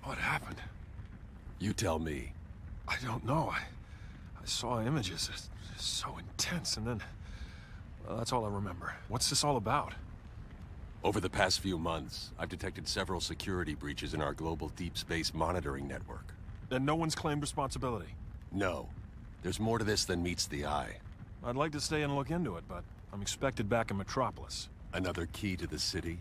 What happened? You tell me. I don't know. I saw images. It's so intense, and then... Well, that's all I remember. What's this all about? Over the past few months, I've detected several security breaches in our global deep space monitoring network. And no one's claimed responsibility? No. There's more to this than meets the eye. I'd like to stay and look into it, but I'm expected back in Metropolis. Another key to the city?